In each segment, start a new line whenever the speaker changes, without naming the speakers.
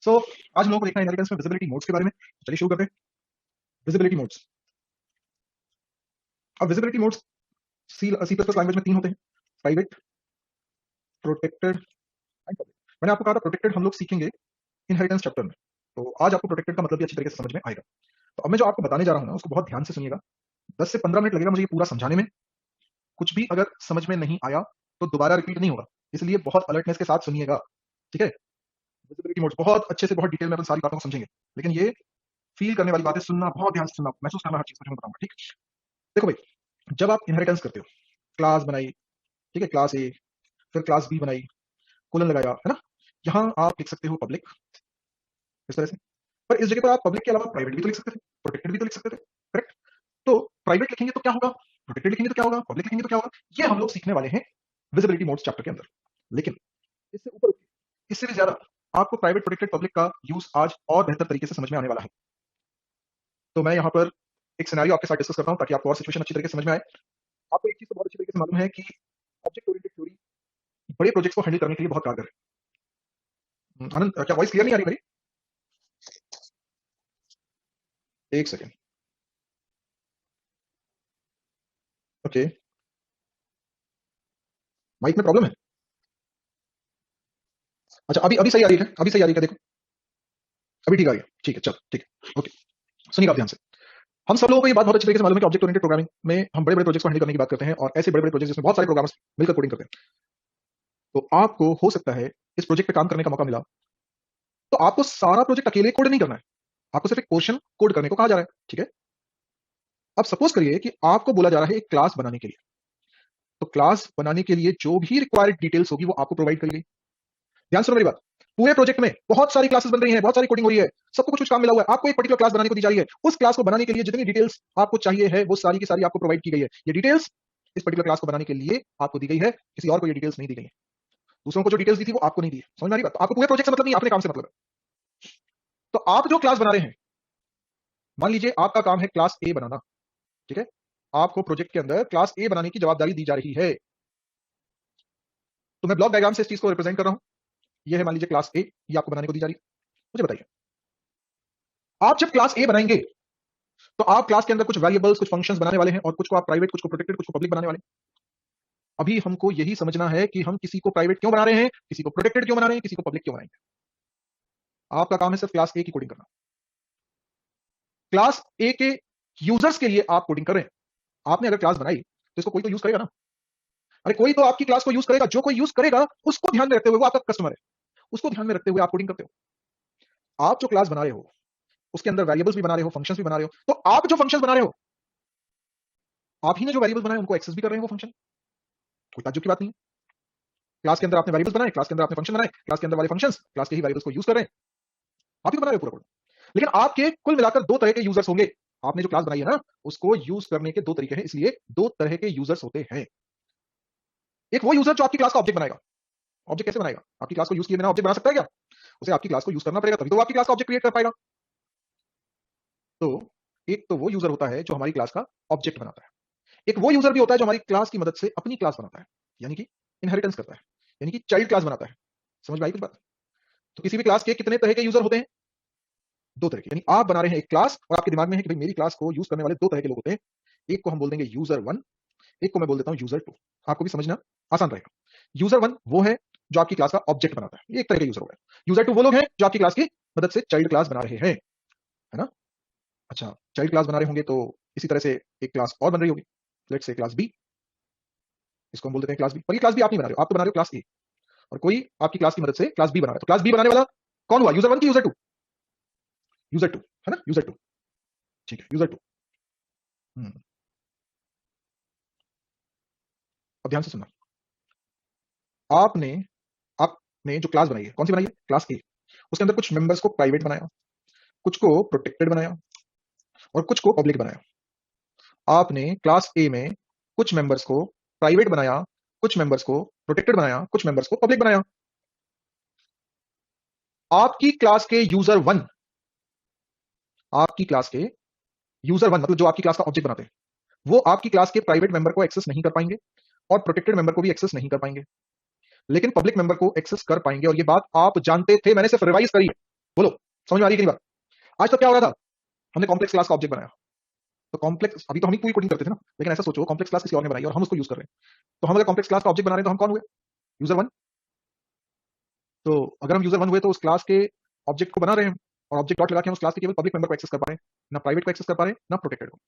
सो आज हम लोगों को देखना है इनहेरिटेंस में विजिबिलिटी मोड्स के बारे में। चलिए शुरू करते हैं। Visibility modes. अब visibility modes C plus plus language में 3 होते हैं: प्राइवेट, प्रोटेक्टेड एंड पब्लिक। मैंने आपको कहा था प्रोटेक्टेड हम लोग सीखेंगे इनहेरिटेंस चैप्टर में, तो आज आपको प्रोटेक्टेड का मतलब भी अच्छी तरीके से समझ में आएगा। तो अब मैं जो आपको बताने जा रहा हूं ना, उसको बहुत ध्यान से सुनिएगा। 10 से 15 मिनट लगेगा मुझे ये पूरा समझाने में। कुछ भी अगर समझ में नहीं आया तो दोबारा रिपीट नहीं होगा, इसलिए बहुत अलर्टनेस के साथ सुनिएगा, ठीक है। विजिबिलिटी मोड्स बहुत अच्छे से, बहुत डिटेल में अपन सारी बातों को समझेंगे, लेकिन ये फील करने वाली बातें सुनना, बहुत ध्यान से सुनना, महसूस करना, हर चीज को मैं बताऊंगा, ठीक। देखो भाई, जब आप इनहेरिटेंस करते हो, क्लास बनाई, ठीक है, क्लास ए, फिर क्लास बी बनाई, कोलन लगाया, है ना। यहां आप लिख सकते हो पब्लिक इस तरह से, पर इस जगह पर आप पब्लिक के अलावा प्राइवेट भी तो लिख सकते थे, प्रोटेक्टेड भी तो लिख सकते थे, करेक्ट। तो प्राइवेट लिखेंगे तो क्या होगा, प्रोटेक्टेड लिखेंगे तो क्या होगा, पब्लिक लिखेंगे तो क्या होगा, ये हम लोग सीखने वाले हैं विजिबिलिटी मोड्स चैप्टर के अंदर। लेकिन इससे ऊपर, इससे भी ज्यादा आपको प्राइवेट, प्रोटेक्टेड, पब्लिक का यूज आज और बेहतर तरीके से समझ में आने वाला है। तो मैं यहाँ पर एक सिनेरियो आपके साथ डिस्कस करता हूँ ताकि आपको और सिचुएशन अच्छी तरीके से समझ में आए। आपको एक चीज तो बहुत अच्छी तरीके से मालूम है कि ऑब्जेक्ट ओरिएंटेड थ्योरी बड़े प्रोजेक्ट्स को हैंडल करने के लिए बहुत कारगर है। आनंद, क्या वॉइस क्लियर नहीं आ रही मेरी? एक सेकेंड। ओके, माइक में प्रॉब्लम है। अच्छा, अभी अभी सही आ रही है? अभी सही आ रही है? देखो, अभी ठीक आ रही है, ठीक है, चलो ठीक है, ओके। सुनिए आप ध्यान से। हम सब लोगों को ये बात बहुत अच्छी तरीके से मालूम है कि ऑब्जेक्ट ओरिएंटेड प्रोग्रामिंग में हम बड़े बड़े प्रोजेक्ट्स को हैंडल करने की बात करते हैं, और ऐसे बड़े बड़े प्रोजेक्ट्स जिसमें बहुत सारे प्रोग्रामर्स मिलकर कोडिंग करते हैं। तो आपको हो सकता है इस प्रोजेक्ट पे काम करने का मौका मिला, तो आपको सारा प्रोजेक्ट अकेले कोड नहीं करना है, आपको सिर्फ एक पोर्शन कोड करने को कहा जा रहा है, ठीक है। अब सपोज करिए कि आपको बोला जा रहा है एक क्लास बनाने के लिए, तो क्लास बनाने के लिए जो भी रिक्वायर्ड डिटेल्स होगी वो आपको प्रोवाइड करेगी। ध्यान सुनो मेरी बात। पूरे प्रोजेक्ट में बहुत सारी क्लासेस बन रही हैं, बहुत सारी कोडिंग हो रही है, सबको कुछ कुछ काम मिला हुआ है, आपको एक पर्टिकुलर क्लास बनाने को दी जा रही है। उस क्लास को बनाने के लिए जितनी डिटेल्स आपको चाहिए है वो सारी की सारी आपको प्रोवाइड की गई है। ये डिटेल्स इस पर्टिकुलर क्लास को बनाने के लिए आपको दी गई है, किसी और को ये डिटेल्स नहीं दी गई है। दूसरों को जो डिटेल्स दी थी वो आपको नहीं दी है। समझ में आ रही बात? तो आपको पूरे प्रोजेक्ट से मतलब नहीं, अपने काम से मतलब है। तो आप जो क्लास बना रहे हैं, मान लीजिए आपका काम है क्लास ए बनाना, ठीक है। आपको प्रोजेक्ट के अंदर क्लास ए बनाने की जवाबदारी दी जा रही है। तो मैं ब्लॉक डायग्राम से इस चीज को रिप्रेजेंट कर रहा हूं। ये है मान लीजिए क्लास ए, ये आपको बनाने को दी जा रही है। मुझे बताइए, आप जब क्लास ए बनाएंगे तो आप क्लास के अंदर कुछ वेरिएबल्स, कुछ फंक्शंस बनाने वाले हैं, और कुछ को आप प्राइवेट, कुछ को प्रोटेक्टेड, कुछ को पब्लिक बनाने वाले हैं। अभी हमको यही समझना है कि हम किसी को प्राइवेट क्यों बना रहे हैं, किसी को प्रोटेक्टेड क्यों बना रहे हैं, किसी को पब्लिक क्यों बनाएंगे। आपका काम है सिर्फ क्लास ए की कोडिंग करना। क्लास ए के यूजर्स के लिए आप कोडिंग कर रहे हैं। आपने अगर क्लास बनाई तो इसको कोई तो यूज करेगा ना। अरे कोई तो आपकी क्लास को यूज करेगा, जो कोई यूज करेगा उसको ध्यान में रखते हुए, वो आपका कस्टमर है, उसको ध्यान में रखते हुए आप कोडिंग करते हो। आप जो क्लास बना रहे हो उसके अंदर वेरिएबल्स भी बना रहे हो, फंक्शंस भी बना रहे हो, तो आप जो फंक्शंस बना रहे हो, आप ही ने जो वेरिएबल्स बनाए उनको एक्सेस भी कर रहे हैं वो फंक्शन। कोई ताज्जुब की बात नहीं है। क्लास के अंदर आपने वेरिएबल्स बनाए, क्लास के अंदर आपने फंक्शन बनाए, क्लास के अंदर वाले फंक्शंस क्लास के ही वेरिएबल्स को यूज कर रहे हैं, आप ही तो बना रहे हो पूरा कोड। लेकिन आपके कुल मिलाकर दो तरह के यूजर्स होंगे। आपने जो क्लास बनाई है ना, उसको यूज करने के दो तरीके हैं, इसलिए दो तरह के यूजर्स होते हैं। एक वो यूजर जो आपकी क्लास का ऑब्जेक्ट बनाएगा। ऑब्जेक्ट कैसे बनाएगा? आपकी क्लास को यूज किए बिना ऑब्जेक्ट बना सकता है क्या? उसे आपकी क्लास को यूज करना पड़ेगा, तभी तो वो आपकी क्लास का ऑब्जेक्ट क्रिएट कर पाएगा। तो एक तो वो यूजर होता है जो हमारी क्लास का ऑब्जेक्ट बनाता है। एक वो यूजर भी होता है जो हमारी क्लास की मदद से अपनी क्लास बनाता है, यानी कि इनहेरिटेंस करता है, यानी कि चाइल्ड क्लास बनाता है। समझ में आई कुछ बात? तो किसी भी क्लास के कितने तरह के यूजर होते हैं? दो तरह के। यानी आप बना रहे हैं एक क्लास, और आपके दिमाग में है कि भाई मेरी क्लास को यूज करने वाले दो तरह के लोग होते हैं। एक को हम बोल देंगे यूजर वन, एक को मैं बोल देता हूं यूजर टू। आपको भी समझना आसान रहेगा। यूजर वन वो है जो आपकी क्लास का ऑब्जेक्ट बनाता है, ये एक तरह के यूजर हो गए। यूजर टू वो लोग हैं जो आपकी क्लास की मदद से चाइल्ड क्लास बना रहे हैं, है ना। अच्छा, चाइल्ड क्लास बना रहे होंगे तो इसी तरह से एक क्लास और बन रही होगी, लेट्स से क्लास बी। इसको हम बोल देते हैं क्लास बी, पर ये क्लास बी आप नहीं बना रहे हो, आप तो बना रहे हो क्लास ए, और कोई आपकी क्लास की मदद से क्लास बी बना रहा है। तो क्लास बी बनाने वाला कौन हुआ? यूजर वन की यूजर टू? यूजर टू, है ना, यूजर टू। ठीक है, यूजर टू। अब ध्यान से सुनना। आपने आपने जो क्लास बनाई है, कौन सी बनाई है? क्लास ए। उसके अंदर कुछ मेंबर्स को प्राइवेट बनाया, कुछ को प्रोटेक्टेड बनाया, और कुछ को पब्लिक बनाया। आपने क्लास ए में कुछ मेंबर्स को प्राइवेट बनाया, कुछ मेंबर्स को प्रोटेक्टेड बनाया, कुछ मेंबर्स को पब्लिक बनाया। आपकी क्लास के यूजर वन, आपकी क्लास के यूजर वन मतलब जो आपकी क्लास का ऑब्जेक्ट बनाते हैं, वो आपकी क्लास के प्राइवेट मेंबर को एक्सेस नहीं कर पाएंगे, और प्रोटेक्टेड मेंबर को भी एक्सेस नहीं कर पाएंगे, लेकिन पब्लिक मेंबर को एक्सेस कर पाएंगे। और ये बात आप जानते थे, मैंने सिर्फ रिवाइज करी है। बोलो, समझ में आ रही है कि नहीं बात? आज तक क्या हो रहा था, हमने कॉम्प्लेक्स क्लास का ऑब्जेक्ट बनाया, तो कॉम्प्लेक्स अभी तो हम ही पूरी कोडिंग करते थे ना, लेकिन ऐसा सोचो कॉम्प्लेक्स क्लास किसी और ने बनाई और हम उसको यूज कर रहे हैं, तो हम अगर कॉम्प्लेक्स क्लास का ऑब्जेक्ट बना रहे हैं तो हम कौन हुए? User one. तो अगर हम यूजर वन हुए तो उस क्लास के ऑब्जेक्ट को बना रहे हैं और ऑब्जेक्ट डॉट लगा के हम उस क्लास के केवल पब्लिक मेंबर को एक्सेस कर पा रहे हैं, ना प्राइवेट को एक्सेस कर पा रहे हैं ना प्रोटेक्टेड को।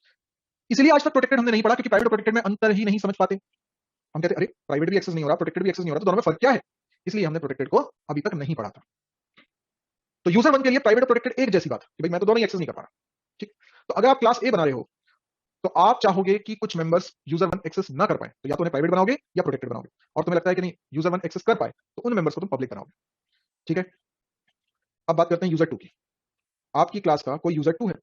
इसलिए आज तक प्रोटेक्टेड हमने नहीं पढ़ा, क्योंकि प्राइवेट और प्रोटेक्टेड में अंतर ही नहीं समझ पाते। हम कहते अरे प्राइवेट भी एक्सेस नहीं हो रहा, प्रोटेक्टेड भी एक्सेस नहीं हो रहा, तो दोनों में फर्क क्या है? इसलिए हमने प्रोटेक्टेड को अभी तक नहीं पढ़ा था। तो यूजर वन के लिए प्राइवेट और प्रोटेक्टेड एक जैसी बात है कि भाई मैं तो दोनों ही एक्सेस नहीं कर पा रहा। ठीक, तो अगर आप क्लास ए बना रहे हो तो आप चाहोगे कि कुछ मेंबर्स यूजर वन एक्सेस ना कर पाए, तो या तो उन्हें प्राइवेट बनाओगे या प्रोटेक्टेड बनाओगे, और तुम्हें लगता है कि नहीं यूजर वन एक्सेस कर पाए तो उन मेंबर्स को तुम पब्लिक बनाओगे। ठीक है, अब बात करते हैं यूजर टू की। आपकी क्लास का कोई यूजर टू है,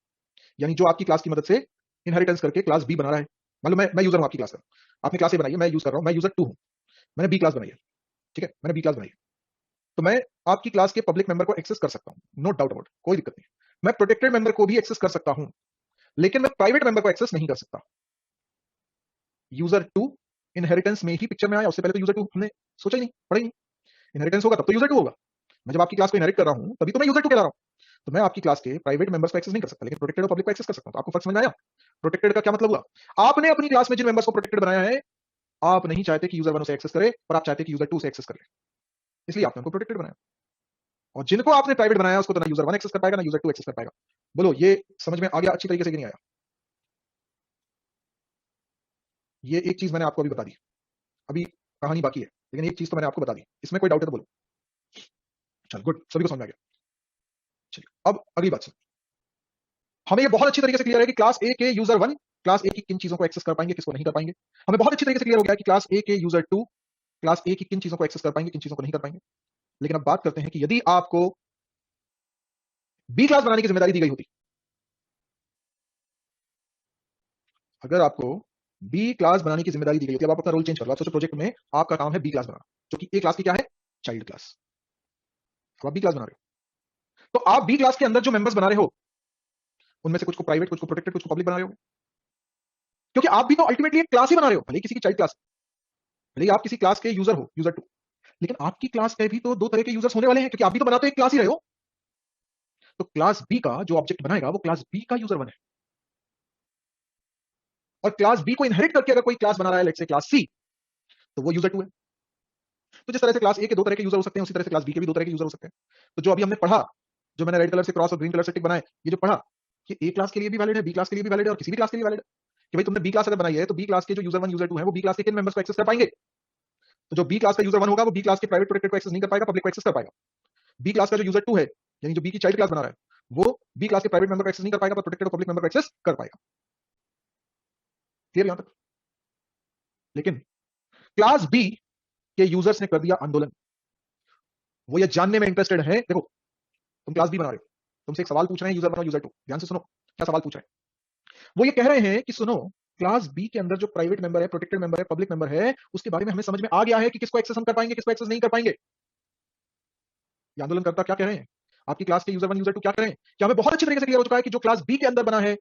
यानी जो आपकी क्लास की मदद से इनहेरिटेंस करके क्लास बी बना रहा है। मान लो मैं यूजर हूं आपकी क्लास का, आपने क्लास ए बनाई है, मैं यूज कर रहा हूं, मैं यूजर टू हूं, मैंने बी क्लास बनाई है। ठीक है, मैंने बी क्लास बनाई है, तो मैं आपकी क्लास के पब्लिक मेंबर को एक्सेस कर सकता हूं, नो डाउट अबाउट, कोई दिक्कत नहीं। मैं प्रोटेक्टेड मेंबर को भी एक्सेस कर सकता हूं, लेकिन मैं प्राइवेट मेंबर को एक्सेस नहीं कर सकता। यूजर टू इनहेरिटेंस में ही पिक्चर में आया, उससे पहले तो यूजर टू हमने सोचा ही नहीं, पढ़ा ही नहीं। इनहेरिटेंस होगा तब तो यूजर टू होगा। मैं जब आपकी क्लास को इनहेरिट कर रहा हूं तभी तो मैं यूजर टू कहला रहा हूं। तो मैं आपकी क्लास के प्राइवेट मेंबर्स को एक्सेस नहीं कर सकता, लेकिन प्रोटेक्टेड और पब्लिक को एक्सेस कर सकता हूं। तो आपको फर्क समझ में आया? प्रोटेक्टेड का क्या मतलब हुआ? आपने अपनी क्लास में जिन मेंबर्स को प्रोटेक्टेड बनाया है, आप नहीं चाहते कि यूजर वन उसे एक्सेस करे, पर आप चाहते कि यूजर टू से एक्सेस कर ले, इसलिए आपने उनको प्रोटेक्टेड बनाया। और जिनको आपने प्राइवेट बनाया उसको तो ना यूजर वन एक्सेस कर पाएगा ना यूजर टू एक्सेस कर पाएगा। बोलो ये समझ में आ गया अच्छी तरीके से कि नहीं आया? ये एक चीज मैंने आपको अभी बता दी, अभी कहानी बाकी है, लेकिन एक चीज तो मैंने आपको बता दी। इसमें कोई डाउट है तो बोलो। चल गुड, सभी को समझ में आ गया। चलिए अब अगली बात सुन। हमें ये बहुत अच्छी तरीके से क्लियर है कि क्लास ए के यूजर वन क्लास ए की किन चीजों को एक्सेस कर पाएंगे, किसको नहीं कर पाएंगे। हमें बहुत अच्छी तरीके से क्लियर हो गया कि क्लास ए के यूजर टू क्लास ए की किन चीजों को एक्सेस कर पाएंगे, किन चीजों को नहीं कर पाएंगे। लेकिन अब बात करते हैं कि यदि आपको बी क्लास बनाने की जिम्मेदारी दी गई होती, अगर आपको बी क्लास बनाने की जिम्मेदारी दी गई होती, अब आप अपना रोल चेंज कर लो। आप सोचो प्रोजेक्ट में आपका काम है बी क्लास बनाना, जो कि ए क्लास की क्या है? Child class. अब आप बी क्लास बना रहे हो, तो आप बी क्लास के अंदर जो मेंबर्स बना रहे हो उनमें से कुछ को प्राइवेट, कुछ को प्रोटेक्टेड, कुछ को पब्लिक बना रहे हो, क्योंकि आप भी तो अल्टीमेटली एक क्लास ही बना रहे हो, भले ही किसी की चाइल्ड क्लास, भले ही आप किसी क्लास के यूजर हो, यूजर टू, लेकिन आपकी क्लास में भी तो दो तरह के यूजर्स होने वाले हैं, क्योंकि आप भी तो बनाते एक क्लास ही रहे हो। तो क्लास बी का जो ऑब्जेक्ट बनाएगा वो क्लास बी का यूजर वन है, और क्लास बी को इनहेरिट करके अगर कोई क्लास बना रहा है, लेट्स से क्लास सी, तो वो यूजर टू है। तो जिस तरह से क्लास ए के दो तरह के यूजर हो सकते हैं, उसी तरह से क्लास बी के भी दो तरह के यूजर हो सकते हैं। तो जो अभी हमने पढ़ा, जो मैंने रेड कलर से क्रॉस और ग्रीन कलर से टिक बनाए, ये जो पढ़ा, कि ए क्लास के लिए भी वैलिड है, बी क्लास के लिए भी वैलिड है, और किसी भी क्लास के लिए वैलिड है। कि भाई तुमने बी क्लास अगर बनाई है तो बी क्लास के जो यूजर वन यूजर टू है वो बी क्लास के किन मेंबर्स को एक्सेस कर पाएंगे? तो जो बी क्लास का यूजर वन होगा वो बी क्लास के प्राइवेट प्रोटेक्टेड को एक्सेस नहीं कर पाएगा, पब्लिक को एक्सेस कर पाएगा। बी क्लास का जो यूजर टू है, यानी जो बी की चाइल्ड क्लास बना रहा है, वो बी क्लास के प्राइवेट मेंबर को एक्सेस नहीं कर पाएगा, पर प्रोटेक्टेड और पब्लिक मेंबर को एक्सेस कर पाएगा। क्लियर यहां तक? लेकिन क्लास बी के यूजर्स ने कर दिया आंदोलन। वो ये जानने में इंटरेस्टेड है, देखो तुम क्लास बी बना रहे हो, तुमसे एक सवाल पूछ रहे हैं यूजर वन और यूजर टू, ध्यान से सुनो क्या सवाल पूछ रहे हैं। वो ये कह रहे हैं कि सुनो, क्लास बी के अंदर जो प्राइवेट मेंबर है, प्रोटेक्टेड मेंबर है, पब्लिक मेंबर है, उसके बारे में हमें समझ में आ गया है कि किसको एक्सेस हम कर पाएंगे, किसको एक्सेस नहीं कर पाएंगे। ये आंदोलनकर्ता क्या कह रहे हैं? आपकी क्लास के यूजर वन यूजर टू क्या कह रहे हैं? कि हमें बहुत अच्छी तरीके से क्लियर हो चुका है कि जो क्लास बी के अंदर बना है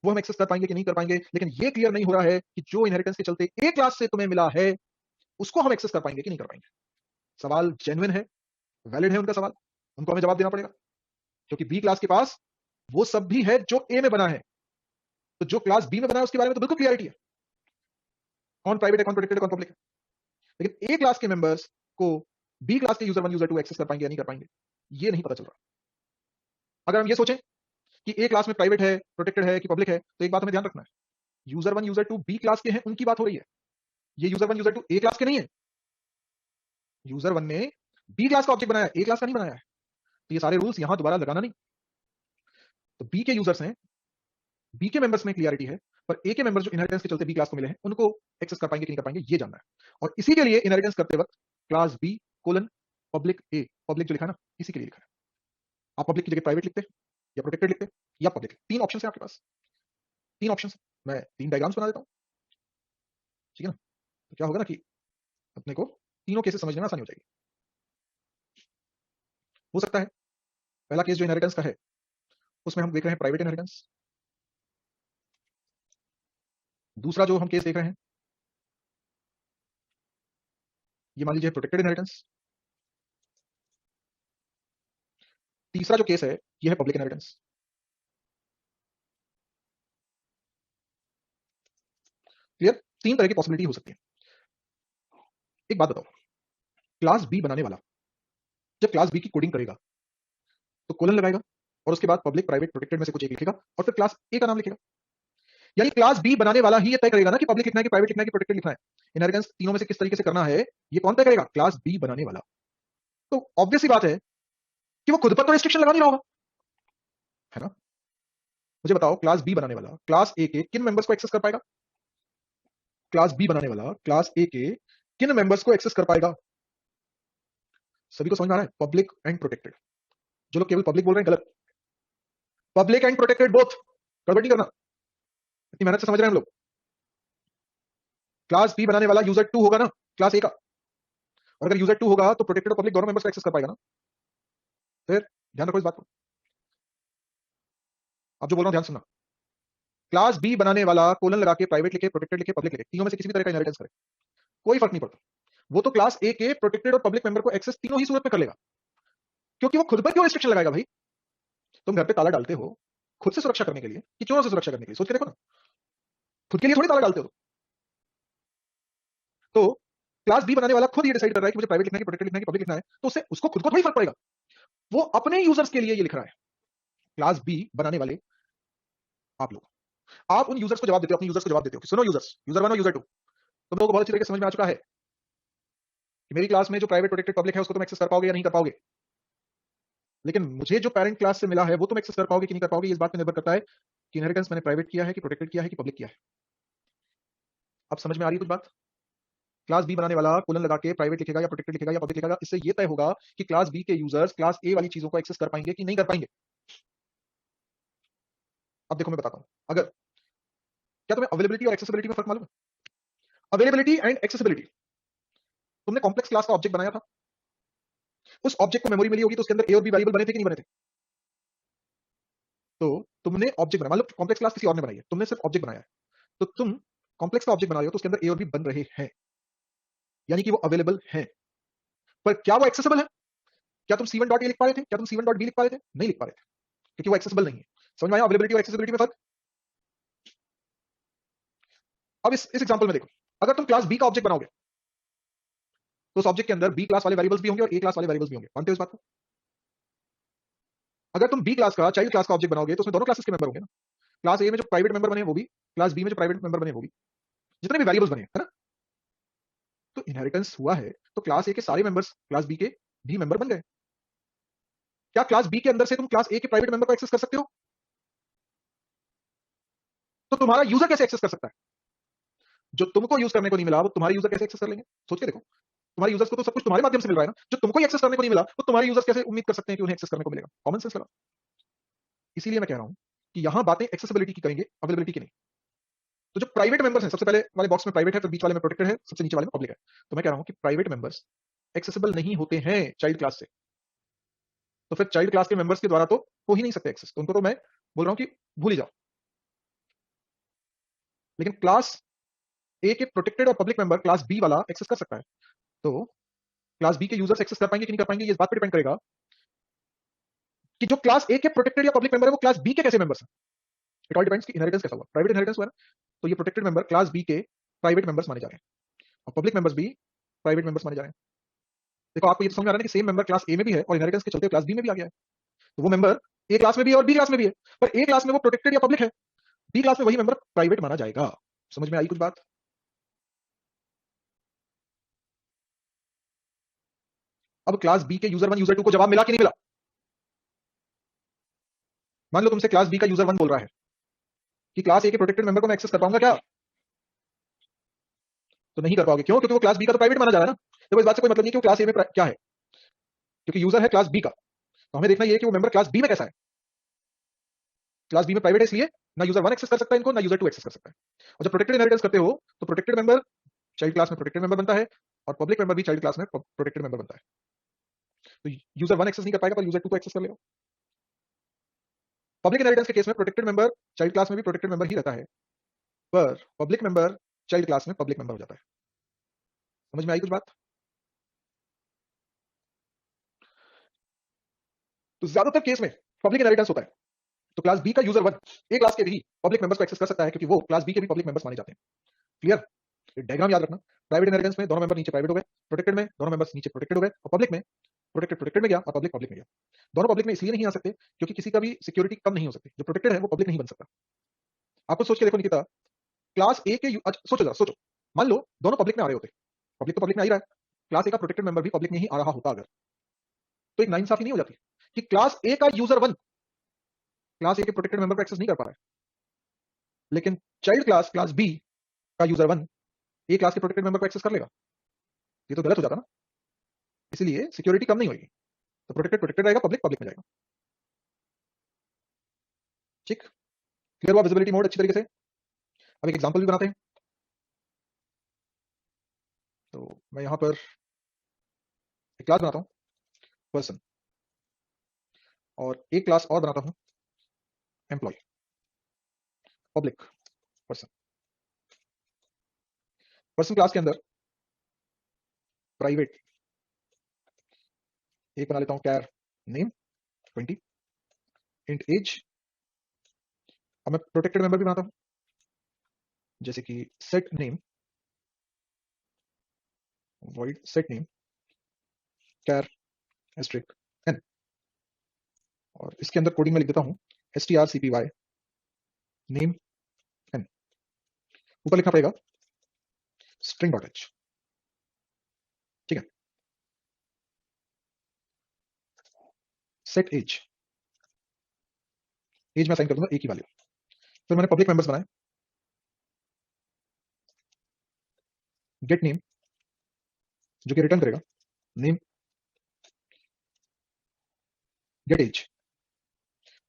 वो हम एक्सेस कर पाएंगे कि नहीं कर पाएंगे, लेकिन ये क्लियर नहीं हो रहा है कि जो इनहेरिटेंस के चलते ए क्लास से तुम्हें मिला है उसको हम एक्सेस कर पाएंगे कि नहीं कर पाएंगे। सवाल जेन्युइन है, वैलिड है उनका सवाल, उनको हमें जवाब देना पड़ेगा, क्योंकि बी क्लास के पास वो सब भी है जो ए में बना है। तो जो क्लास बी में बना है उसके बारे में तो बिल्कुल क्लियरिटी है, कौन प्राइवेट है, कौन प्रोटेक्टेड है, कौन पब्लिक है। लेकिन ए क्लास के मेंबर्स को बी क्लास के user one user two access कर पाएंगे या नहीं कर पाएंगे, ये नहीं पता चल रहा। अगर हम ये सोचें कि ए क्लास में प्राइवेट है, प्रोटेक्टेड है कि पब्लिक है, तो एक बात हमें ध्यान रखना है, user one user two B class के हैं, उनकी बात हो रही है। ये user one user two A class के नहीं है। यूजर वन ने बी क्लास का ऑब्जेक्ट बनाया, ए क्लास का नहीं बनाया है। तो ये सारे रूल्स यहां दोबारा लगाना नहीं। तो बी के यूजर्स हैं, बी के मेंबर्स में क्लियरिटी है, पर ए के मेंबर्स जो इनहेरिटेंस के चलते बी क्लास को मिले हैं उनको एक्सेस कर पाएंगे कि नहीं कर पाएंगे, ये जानना है। और इसी के लिए इनहेरिटेंस करते वक्त क्लास बी कोलन पब्लिक ए, पब्लिक जो लिखा है ना, इसी के लिए लिखा है। आप पब्लिक की जगह प्राइवेट लिखते या प्रोटेक्टेड लिखते या पब्लिक, तीन ऑप्शन है आपके पास, तीन ऑप्शन। मैं तीन डायग्राम्स बना देता हूं, ठीक है ना? तो क्या होगा ना कि अपने को तीनों केसेस समझने में आसानी हो जाएगी। हो सकता है पहला केस जो इनहेरिटेंस का है उसमें हम देख रहे हैं प्राइवेट इनहेरिटेंस। दूसरा जो हम केस देख रहे हैं ये मान लीजिए प्रोटेक्टेड इनहेरिटेंस। तीसरा जो केस है ये है पब्लिक इनहेरिटेंस। क्लियर? तीन तरह की पॉसिबिलिटी हो सकती है। एक बात बताओ, क्लास बी बनाने वाला जब क्लास बी की कोडिंग करेगा तो कोलन लगाएगा और उसके बाद पब्लिक प्राइवेट प्रोटेक्टेड में से कुछ एक लिखेगा और फिर क्लास ए का नाम लिखेगा। यानी क्लास बी बनाने वाला ही ये तय करेगा ना कि पब्लिक लिखना है कि प्राइवेट लिखना है कि प्रोटेक्टेड लिखना है। इनहेरिटेंस तीनों में से किस तरीके से करना है ये कौन तय करेगा? क्लास बी बनाने वाला। तो ऑब्वियस सी बात है कि वो खुद पर तो रिस्ट्रिक्शन लगा नहीं रहा होगा, है ना? मुझे बताओ, क्लास बी बनाने वाला क्लास ए के किन मेंबर्स को एक्सेस कर पाएगा? क्लास बी बनाने वाला क्लास ए के किन मेंबर्स को एक्सेस कर पाएगा? सभी को समझ में आ रहा है? Public and protected. जो लोग केवल पब्लिक बोल रहे हैं गलत, पब्लिक एंड प्रोटेक्टेड बोथ, गड़बड़ नहीं करना। इतनी मेहनत से समझ रहे हैं हम लोग। क्लास बी बनाने वाला यूजर 2 होगा ना क्लास ए का, और अगर यूजर 2 होगा तो प्रोटेक्टेड और पब्लिक दोनों मेंबर्स को एक्सेस कर पाएगा ना। फिर ध्यान रखो इस बात को, अब जो बोल रहा हूं ध्यान सुनना। क्लास बी बनाने वाला कोलन लगा के प्राइवेट लिखे, प्रोटेक्टेड लिखे, पब्लिक लिखे, तीनों में से किसी भी तरह का इनहेरिटेंस करे, कोई फर्क नहीं पड़ता। वो तो क्लास ए के प्रोटेक्टेड और पब्लिक मेंबर को एक्सेस तीनों ही सूरत में कर लेगा, क्योंकि वो खुद पर क्यों रिस्ट्रिक्शन लगाएगा भाई? तुम घर पे ताला डालते हो खुद से सुरक्षा करने के लिए कि चोरों से सुरक्षा करने के लिए? सोच के देखो ना, खुद के लिए थोड़ी ताला डालते हो। तो क्लास बी बनाने वाला खुद ये डिसाइड कर रहा है कि मुझे प्राइवेट लिखना है कि प्रोटेक्टेड लिखना है कि पब्लिक लिखना है, तो उससे उसको खुद को थोड़ी फर्क पड़ेगा। वो अपने यूजर्स के लिए ये लिख रहा है। क्लास बी बनाने वाले आप लोग, आप उन यूजर्स को जवाब देते हो, अपने यूजर्स को जवाब देते हो कि सुनो यूजर्स, यूजर 1 और यूजर 2, तुम लोगों को बहुत अच्छी तरीके से समझ में आ चुका है कि मेरी क्लास में जो प्राइवेट प्रोटेक्टेड पब्लिक है उसको तुम एक्सेस कर पाओगे या नहीं कर पाओगे। लेकिन मुझे जो पेरेंट क्लास से मिला है वो तुम एक्सेस कर पाओगे कि नहीं कर पाओगे, इस बात पर निर्भर करता है कि इनहेरिटेंस मैंने प्राइवेट किया है कि प्रोटेक्टेड किया है कि पब्लिक किया है। अब समझ में आ रही है कुछ बात? क्लास बी बनाने वाला कोलन लगा के प्राइवेट लिखेगा या प्रोटेक्टेड लिखेगा या पब्लिक लिखेगा, इससे ये तय होगा कि क्लास बी के यूजर्स क्लास ए वाली चीजों को एक्सेस कर पाएंगे कि नहीं कर पाएंगे। अब देखो मैं बताता हूं, अगर क्या तुम्हें अवेलेबिलिटी और एक्सेसिबिलिटी में फर्क मालूम है? अवेलेबिलिटी एंड एक्सेसिबिलिटी, तुमने कॉम्प्लेक्स क्लास का ऑब्जेक्ट बनाया था, उस ऑब्जेक्ट को मेमोरी मिली होगी तो उसके अंदर ए और बी वेरिएबल बने थे कि नहीं बने थे? तो तुमने ऑब्जेक्ट बनाया, मतलब कॉम्प्लेक्स क्लास किसी और ने बनाई है, तुमने सिर्फ ऑब्जेक्ट बनाया है, तो तुम कॉम्प्लेक्स का ऑब्जेक्ट बना रहे हो तो उसके अंदर ए और बी बन रहे हैं, यानी कि वो अवेलेबल है। पर क्या वो एक्सेसिबल है? क्या तुम c1 डॉट ए लिख पा रहे थे? क्या तुम c1 डॉट बी लिख पा रहे थे? नहीं लिख पा रहे थे, क्योंकि वो एक्सेसिबल नहीं है। समझ में आया अवेलेबिलिटी और एक्सेसिबिलिटी में फर्क? अब इस एग्जांपल में देखो, अगर तुम क्लास बी का ऑब्जेक्ट बनाओगे तो उस ऑब्जेक्ट के अंदर बी क्लास वाले वेरिएबल्स भी होंगे और ए क्लास वाले वेरिएबल्स भी होंगे, मानते हो इस बात को? अगर तुम बी क्लास का चाइल्ड क्लास का ऑब्जेक्ट बनाओगे तो उसमें दोनों क्लासेस के मेंबर होंगे ना। क्लास ए में जो प्राइवेट मेंबर बने वो भी, क्लास बी में जो प्राइवेट मेंबर बने वो भी, जितने भी वेरिएबल्स बने, है ना? तो इनहेरिटेंस हुआ है तो क्लास ए के सारे मेंबर्स क्लास बी के भी मेंबर बन गए। क्या क्लास बी के अंदर से तुम क्लास ए के प्राइवेट मेंबर को एक्सेस कर सकते हो? तो तुम्हारा यूजर कैसे एक्सेस कर सकता है? जो तुमको यूज करने को नहीं मिला वो तुम्हारे यूजर कैसे एक्सेस कर लेंगे? सोच के देखो, तुम्हारे यूजर्स को तो सब कुछ तुम्हारे माध्यम से मिल रहा है ना, जो तुमको एक्सेस करने को नहीं मिला वो तुम्हारे यूजर्स कैसे उम्मीद कर सकते हैं कि उन्हें एक्सेस करने को मिलेगा? कॉमन सेंस लगा। इसीलिए मैं कह रहा हूं कि यहां बातें एक्सेसिबिलिटी की करेंगे, अवेलेबिलिटी की नहीं। तो जो प्राइवेट मेंबर्स हैं, सबसे पहले वाले बॉक्स में प्राइवेट है, फिर बीच वाले में प्रोटेक्टेड है, सबसे नीचे वाले में पब्लिक है। तो मैं कह रहा हूं कि प्राइवेट मेंबर्स एक्सेसिबल नहीं होते हैं चाइल्ड क्लास से, तो फिर चाइल्ड क्लास के मेंबर्स के द्वारा तो हो ही नहीं सकते एक्सेस, तो उनको तो मैं बोल रहा हूं कि भूल ही जाओ। लेकिन क्लास ए के प्रोटेक्टेड और पब्लिक मेंबर क्लास बी वाला एक्सेस कर सकता है। तो क्लास बी के यूजर्स एक्सेस कर पाएंगे कि नहीं कर पाएंगे, ये इस बात पर डिपेंड करेगा कि जो क्लास ए के प्रोटेक्टेड या पब्लिक मेंबर है वो क्लास बी के कैसे मेंबर्स हैं। इट ऑल डिपेंड्स कि इनहेरिटेंस कैसा हुआ। प्राइवेट इनहेरिटेंस हुआ ना, तो ये प्रोटेक्टेड मेंबर क्लास बी के प्राइवेट मेंबर्स माने जा रहे हैं और पब्लिक मेंबर्स भी प्राइवेट मेंबर्स माने जा रहे हैं। देखो आपको ये तो समझ में आ रहा है कि सेम मेंबर क्लास ए में भी है और इनहेरिटेंस के चलते क्लास बी में भी आ गया है। तो वो मेंबर ए क्लास में भी है और बी क्लास में भी है, पर ए क्लास में वो प्रोटेक्टेड या पब्लिक है, बी क्लास में वही मेंबर प्राइवेट माना जाएगा। समझ में आई कुछ बात? अब क्लास बी के यूजर 1 यूजर 2 को जवाब मिला कि नहीं मिला? मान लो तुमसे क्लास बी का यूजर 1 बोल रहा है कि क्लास ए के प्रोटेक्टेड मेंबर को मैं एक्सेस कर पाऊंगा क्या? तो नहीं कर पाओगे, क्यों? क्योंकि वो क्लास बी का तो प्राइवेट माना जा रहा है ना। तो इस बात से कोई मतलब नहीं कि वो क्लास ए में क्या है, क्योंकि यूजर है क्लास बी का, तो हमें देखना ये है कि वो मेंबर क्लास बी में कैसा है। क्लास बी में प्राइवेट है इसलिए ना यूजर 1 एक्सेस कर सकता है इनको, ना यूजर 2 एक्सेस कर सकता है। और जब प्रोटेक्टेड इनहेरिटेंस करते हो तो प्रोटेक्टेड मेंबर चाइल्ड क्लास में प्रोटेक्टेड मेंबर बनता है और पब्लिक मेंबर भी चाइल्ड क्लास में प्रोटेक्टेड मेंबर बनता है। तो यूजर 1 एक्सेस नहीं कर पाएगा पर यूजर 2 को एक्सेस कर लेगा। पब्लिक इनहेरिटेंस के केस में प्रोटेक्टेड मेंबर चाइल्ड क्लास में भी प्रोटेक्टेड मेंबर ही रहता है, पर पब्लिक मेंबर चाइल्ड क्लास में पब्लिक मेंबर हो जाता है। समझ में आई कुछ बात? तो ज्यादातर केस में पब्लिक इनहेरिटेंस होता है। तो क्लास बी का यूजर वन ए क्लास के भी पब्लिक मेंबर्स को एक्सेस कर सकता है, क्योंकि वो क्लास बी के भी पब्लिक मेंबर्स माने जाते हैं। क्लियर? डायग्राम याद रखना। प्राइवेट इनहेरिटेंस में दोनों मेंबर नीचे प्राइवेट हो गए, प्रोटेक्टेड में दोनों मेंबर्स नीचे प्रोटेक्टेड हो गए, और पब्लिक में प्रोटेक्टेड प्रोटेक्टेड में गया और पब्लिक पब्लिक में गया। दोनों पब्लिक में इसलिए नहीं आ सकते क्योंकि किसी का भी सिक्योरिटी कम नहीं हो सकती। जो प्रोटेक्टेड है वो पब्लिक नहीं बन सकता। आपको सोच के देखो निकिता, क्लास ए के सोचो जरा, सोचो, मान लो दोनों पब्लिक में आ रहे होते, पब्लिक तो पब्लिक में आ ही रहा है, क्लास ए का प्रोटेक्टेड मेंबर भी पब्लिक में ही आ रहा होता अगर, तो एक नाइंसाफी नहीं हो जाती कि क्लास ए का यूजर वन क्लास ए के प्रोटेक्टेड मेंबर को एक्सेस नहीं कर पा रहा है, लेकिन चाइल्ड क्लास क्लास बी का यूजर वन ए क्लास के प्रोटेक्टेड मेंबर को एक्सेस कर लेगा? ये तो गलत हो जाता ना। इसलिए सिक्योरिटी कम नहीं होगी, तो प्रोटेक्टेड प्रोटेक्टेड रहेगा, पब्लिक पब्लिक में जाएगा। ठीक, क्लियर हुआ विजिबिलिटी मोड अच्छी तरीके से? अब एक एग्जांपल भी बनाते हैं। तो मैं यहां पर एक क्लास बनाता हूं पर्सन, और एक क्लास और बनाता हूं employee, public person. Person class के अंदर प्राइवेट एक बना लेता हूं, कैर नेम 20 इंट एज। अब मैं प्रोटेक्टेड मेंबर भी बनाता हूं, जैसे कि set name void set name char asterisk n, और इसके अंदर कोडिंग में लिख देता हूं strcpy name n, ऊपर लिखना पड़ेगा string.h। ठीक है, set age, एज में असाइन कर दूंगा ए की वैल्यू। फिर मैंने पब्लिक मेंबर्स बनाए, गेट नेम जो कि रिटर्न करेगा नेम, गेट एज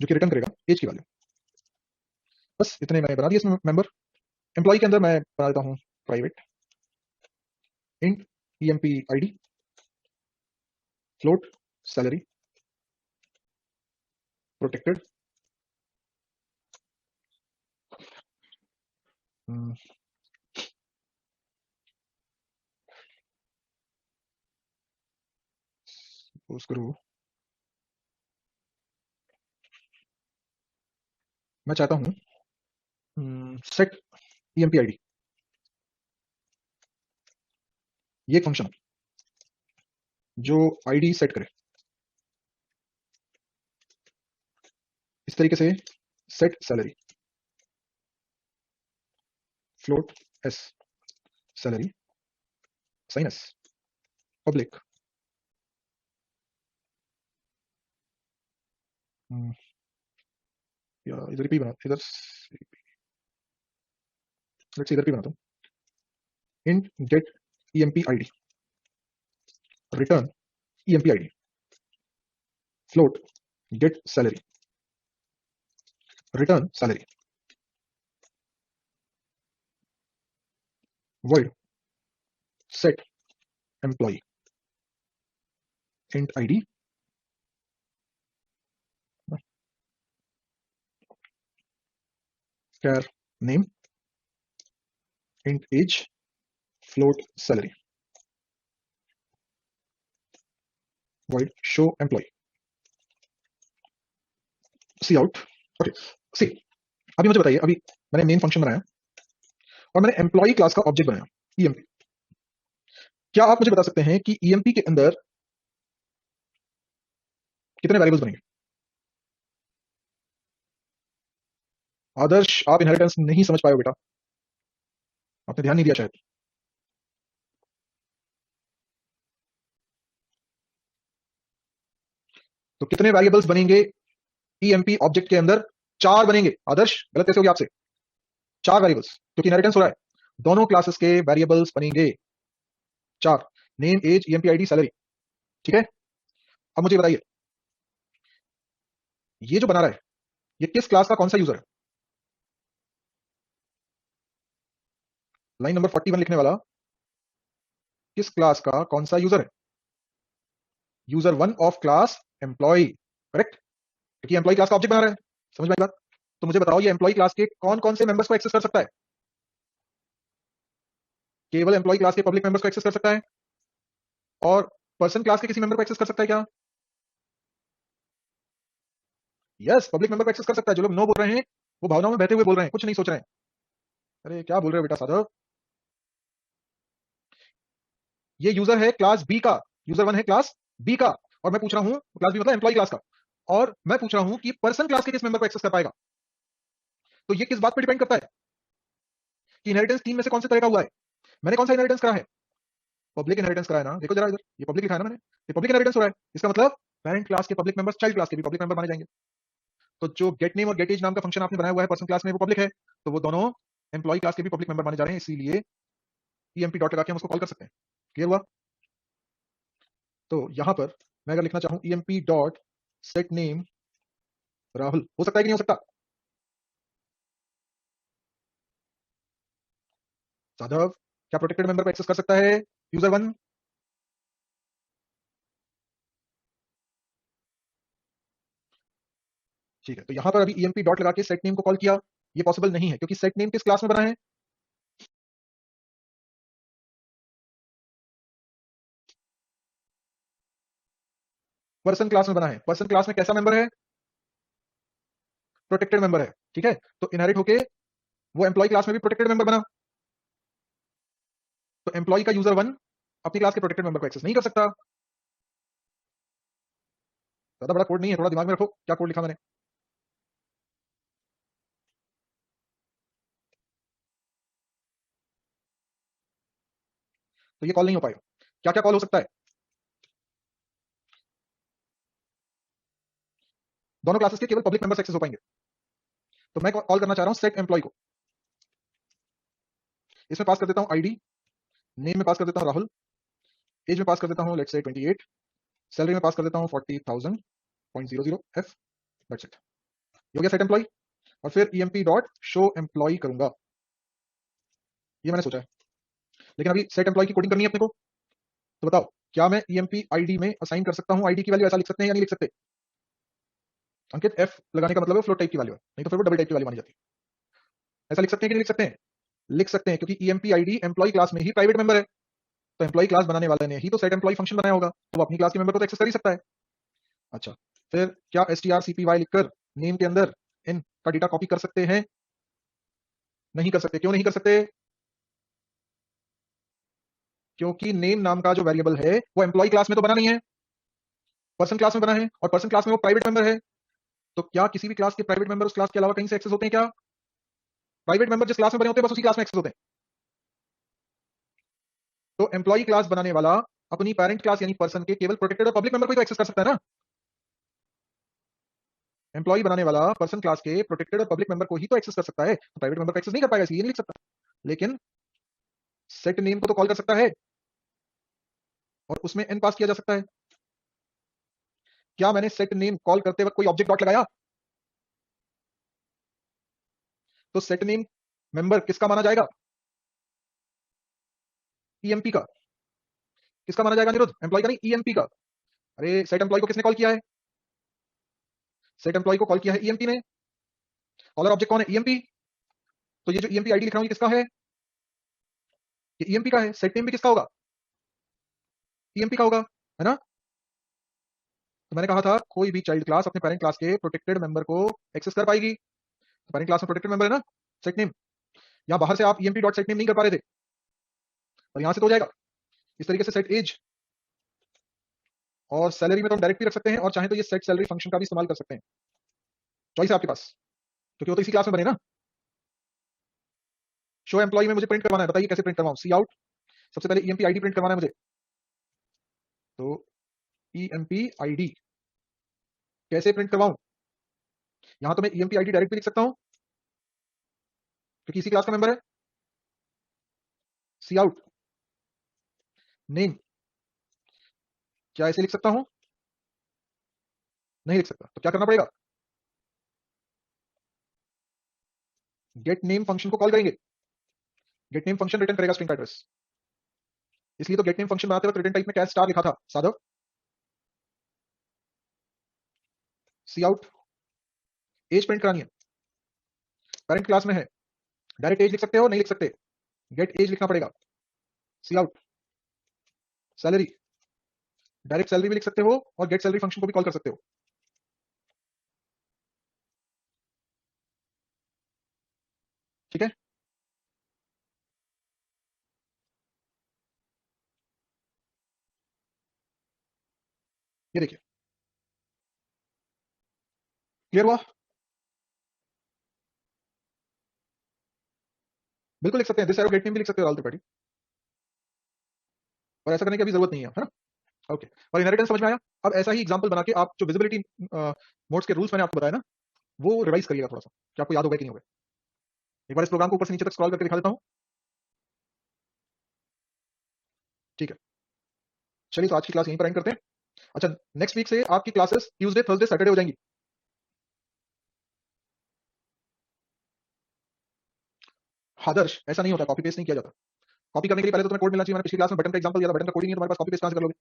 जो कि रिटर्न करेगा एज की वैल्यू। बस इतने मैंने बना दिए इसमें मेंबर। एम्प्लॉय के अंदर मैं बना देता हूं private int emp id float salary protected suppose करो मैं चाहता हूं सेट emp id, ये एक फंक्शन जो आईडी सेट करे इस तरीके से, set salary float s salary sign s public या इधर भी बना, इधर लेट्स इधर भी बनाता हूं int get emp id return emp id float get salary return salary void set employee int id char name int age float salary void show employee सी out. Okay, सी अभी मुझे बताइए, अभी मैंने मेन फंक्शन बनाया और मैंने एम्प्लॉय क्लास का object बनाया emp। क्या आप मुझे बता सकते हैं कि emp के अंदर कितने वेरिएबल्स बनेंगे? आदर्श, आप इनहेरिटेंस नहीं समझ पाए हो बेटा, आपने ध्यान नहीं दिया शायद। तो कितने वेरिएबल्स बनेंगे emp ऑब्जेक्ट के अंदर? 4 बनेंगे। आदर्श, गलत कैसे हो गया आपसे? 4 वेरिएबल्स, क्योंकि इनहेरिटेंस हो रहा है, दोनों क्लासेस के वेरिएबल्स बनेंगे 4, name age emp id salary. ठीक है, अब मुझे बताइए ये जो बना रहा है ये किस क्लास का कौन सा यूजर है? लाइन नंबर 41 लिखने वाला किस क्लास का कौन सा यूजर है? User one of class employ, correct, क्योंकि एम्प्लॉय क्लास का ऑब्जेक्ट बना रहा है। समझ में आई बात? तो मुझे बताओ ये एम्प्लॉय क्लास के कौन कौन से मेंबर्स को एक्सेस कर सकता है? केवल एम्प्लॉय क्लास के पब्लिक मेंबर्स को एक्सेस कर सकता है, और पर्सन क्लास के किसी मेंबर को एक्सेस कर सकता है क्या? यस, पब्लिक मेंबर को एक्सेस कर सकता है। जो लोग नो बोल रहे हैं वो भावनाओं में बहते हुए बोल रहे हैं, कुछ नहीं सोच रहे हैं। अरे क्या बोल रहे हो बेटा साधव। ये यूजर है क्लास बी का, यूजर वन है क्लास बी का, और मैं पूछ रहा हूं, क्लास बी मतलब एम्प्लॉय क्लास का, और मैं पूछ रहा हूं कि पर्सन क्लास के किस मेंबर को एक्सेस कर पाएगा। तो ये किस बात पर डिपेंड करता है कि इनहेरिटेंस तीन में से कौन से तरह का हुआ है। मैंने कौन सा इनहेरिटेंस करा है? पब्लिक इनहेरिटेंस करा है ना। देखो जरा इधर, ये पब्लिक लिखा है ना मैंने, ये पब्लिक इनहेरिटेंस हो रहा है। इसका मतलब पेरेंट क्लास के पब्लिक मेंबर्स चाइल्ड क्लास के भी पब्लिक मेंबर माने जाएंगे। तो जो गेट नेम और गेट एज नाम का फंक्शन आपने बनाया हुआ है पर्सन क्लास में, वो पब्लिक है, तो वो दोनों एम्प्लॉय क्लास के भी पब्लिक मेंबर माने जा रहे हैं। इसीलिए ईएमपी डॉट लगा के हम उसको कॉल कर सकते हैं। क्लियर हुआ? तो यहां पर मैं अगर लिखना चाहूं EMP dot set name Rahul, हो सकता है कि नहीं हो सकता? साधव, क्या प्रोटेक्टेड मेंबर को एक्सेस कर सकता है यूजर वन? ठीक है, तो यहां पर अभी ईएमपी डॉट लगा के सेट नेम को कॉल किया, ये पॉसिबल नहीं है क्योंकि सेट नेम किस क्लास में बना है? पर्सन क्लास में बना है। पर्सन क्लास में कैसा मेंबर है? प्रोटेक्टेड मेंबर है। ठीक है, तो इनहेरिट होके वो एम्प्लॉय क्लास में भी प्रोटेक्टेड मेंबर बना। तो एम्प्लॉय का यूजर वन अपनी क्लास के प्रोटेक्टेड मेंबर को एक्सेस नहीं कर सकता। ज्यादा बड़ा कोड नहीं है, थोड़ा दिमाग में रखो क्या कोड लिखा मैंने। तो ये कॉल नहीं हो पाएगा। क्या क्या कॉल हो सकता है? दोनों क्लासेस के केवल पब्लिक मेंबर्स एक्सेस हो पाएंगे। तो मैं कॉल करना चाह रहा हूं सेट एम्प्लॉय को। इसमें पास कर देता हूं आईडी, नेम में पास कर देता हूं राहुल, एज में पास कर देता हूं लेट्स से 28, सैलरी में पास कर देता हूं 40,000.00 एफ। दैट्स इट, हो गया सेट एम्प्लॉय। और फिर ईएमपी डॉट शो एम्प्लॉय करूंगा, ये मैंने सोचा है। लेकिन अभी सेट एम्प्लॉय की कोडिंग करनी है अपने को। तो बताओ, क्या मैं ईएमपी आईडी में असाइन कर सकता हूं आईडी की वैल्यू? ऐसा लिख सकते हैं या नहीं लिख सकते? अंकित, एफ लगाने का मतलब है फ्लोट टाइप की वैल्यू है, नहीं तो फिर वो डबल टाइप की वैल्यू मानी जाती है। ऐसा लिख सकते हैं कि नहीं लिख सकते हैं? लिख सकते हैं, क्योंकि ईएमपी आईडी एम्प्लॉय क्लास में ही प्राइवेट मेंबर है। तो एम्प्लॉय क्लास बनाने वाले ने ही तो सेट एम्प्लॉय फंक्शन बनाया होगा, तो वो अपनी क्लास के मेंबर को तो एक्सेस कर ही सकता है। अच्छा, फिर क्या strcpy लिखकर नेम के अंदर इन का डेटा कॉपी कर सकते हैं? नहीं कर सकते। क्यों नहीं कर सकते? क्योंकि नेम नाम का जो वेरिएबल है वो एम्प्लॉय क्लास में तो बना नहीं है, पर्सन क्लास में बना है, और पर्सन क्लास में वो प्राइवेट मेंबर है। तो क्या किसी भी क्लास के प्राइवेट मेंबर उस क्लास के अलावा कहीं से एक्सेस होते हैं क्या? प्राइवेट मेंबर जिस क्लास में बने होते हैं बस उसी क्लास में एक्सेस होते हैं। तो एम्प्लॉय क्लास बनाने वाला अपनी पेरेंट क्लास यानी पर्सन के केवल प्रोटेक्टेड और पब्लिक मेंबर को ही तो एक्सेस कर सकता है ना। एम्प्लॉय बनाने वाला पर्सन क्लास के प्रोटेक्टेड और पब्लिक मेंबर को ही तो एक्सेस कर सकता है, तो प्राइवेट मेंबर को एक्सेस नहीं कर पाएगा, इसलिए नहीं लिख सकता। लेकिन सेट नेम को तो कॉल कर सकता है और उसमें एन पास किया जा सकता है। क्या मैंने सेट नेम कॉल करते वक्त कोई ऑब्जेक्ट डॉट लगाया? तो सेट नेम मेंबर किसका माना जाएगा? ईएमपी का। किसका माना जाएगा निरुद्ध? एम्प्लॉय का नहीं, ईएमपी का। अरे सेट एम्प्लॉय को किसने कॉल किया है? सेट एम्प्लॉय को कॉल किया है ईएमपी ने। कॉलर ऑब्जेक्ट कौन है? ईएमपी। तो ये जो ईएमपी आईडी लिख रहा हूं ये किसका है? ये ईएमपी का है। सेट नेम भी किसका होगा? ईएमपी का होगा, है ना। तो मैंने कहा था कोई भी चाइल्ड क्लास अपने पेरेंट क्लास के प्रोटेक्टेड मेंबर को एक्सेस कर पाएगी। तो पेरेंट क्लास में प्रोटेक्टेड मेंबर है ना सेट नेम। यहां बाहर से आप ईएमपी डॉट सेट नेम नहीं कर पा रहे थे, और यहां से तो हो जाएगा। इस तरीके से सेट एज और सैलरी में तो हम डायरेक्ट भी रख सकते हैं, और चाहे तो ये सेट सैलरी फंक्शन का भी इस्तेमाल कर सकते हैं। चॉइस है आपके पास, क्योंकि वो तो इसी क्लास में बने ना। शो एम्प्लॉय में मुझे प्रिंट करवाना है, बताइए कैसे प्रिंट करवाऊं? सी आउट, सबसे पहले ईएमपी आईडी प्रिंट करवाना है मुझे। तो ईएमपी आईडी कैसे प्रिंट करवाऊं? यहां तो मैं ईएमपी आईडी डायरेक्ट भी लिख सकता हूं क्योंकि इसी क्लास का मेंबर है। सी आउट नेम, क्या ऐसे लिख सकता हूं? नहीं लिख सकता। तो क्या करना पड़ेगा? गेट नेम फंक्शन को कॉल करेंगे। गेट नेम फंक्शन रिटर्न करेगा स्ट्रिंग का एड्रेस, इसलिए तो गेट नेम फंक्शन बनाते वक्त रिटर्न टाइप में कैश स्टार लिखा था साधव। सी आउट एज प्रिंट करानी है, पेरेंट क्लास में है, डायरेक्ट एज लिख सकते हो नहीं लिख सकते? गेट एज लिखना पड़ेगा। सी आउट सैलरी, डायरेक्ट सैलरी भी लिख सकते हो और गेट सैलरी फंक्शन को भी कॉल कर सकते हो। ठीक है, ये देखिए, क्लियर हुआ? बिल्कुल लिख सकते हैं, दिस एरो गेट नेम भी लिख सकते हो ऑल त्रिपाठी, और ऐसा करने की अभी जरूरत नहीं है ना? ओके, और इनहेरिटेंस समझ में आया? अब ऐसा ही एग्जांपल बना के आप जो विजिबिलिटी मोड्स के रूल्स मैंने आपको बताया ना, वो रिवाइज करिएगा थोड़ा सा, कि आपको याद हो गया कि नहीं हो गया। एक बार इस प्रोग्राम को ऊपर से नीचे तक स्क्रॉल करके दिखा देता हूँ। ठीक है, चलिए तो आज की क्लास यहीं पर एंड करते हैं। अच्छा, नेक्स्ट वीक से आपकी क्लासेस ट्यूसडे, थर्सडे, सैटरडे हो जाएंगी। आदर्श ऐसा नहीं होता, कॉपी पेस्ट नहीं किया जाता। कॉपी करने के लिए पहले तो तुम्हें कोड मिलना चाहिए। मैंने पिछली क्लास में बटन का एग्जांपल दिया था, बटन का कोड ही नहीं है तुम्हारे पास, कॉपी पेस्ट कहां से कर लोगे?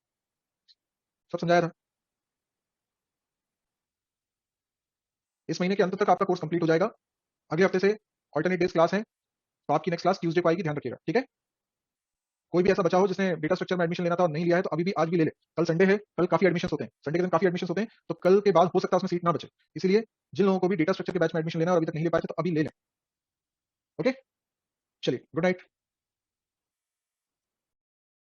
सब समझाया था। इस महीने के अंत तक आपका कोर्स कंप्लीट हो जाएगा। अगले हफ्ते से ऑल्टरनेट डेज क्लास है, तो आपकी नेक्स्ट क्लास ट्यूसडे को आएगी, ध्यान रखिएगा, ठीक है? कोई भी ऐसा बचा हो जिसने डेटा स्ट्रक्चर में एडमिशन लेना था और नहीं लिया है, तो अभी भी आज भी ले ले। कल संडे है, कल काफी एडमिशन होते हैं, संडे के दिन काफी एडमिशन होते हैं, तो कल के बाद हो सकता है उसमें सीट ना बचे। इसीलिए जिन लोगों को भी डेटा स्ट्रक्चर के बैच में एडमिशन लेना है और अभी तक नहीं ले पाए थे, तो अभी ले लें। ओके, चलिए, गुड नाइट।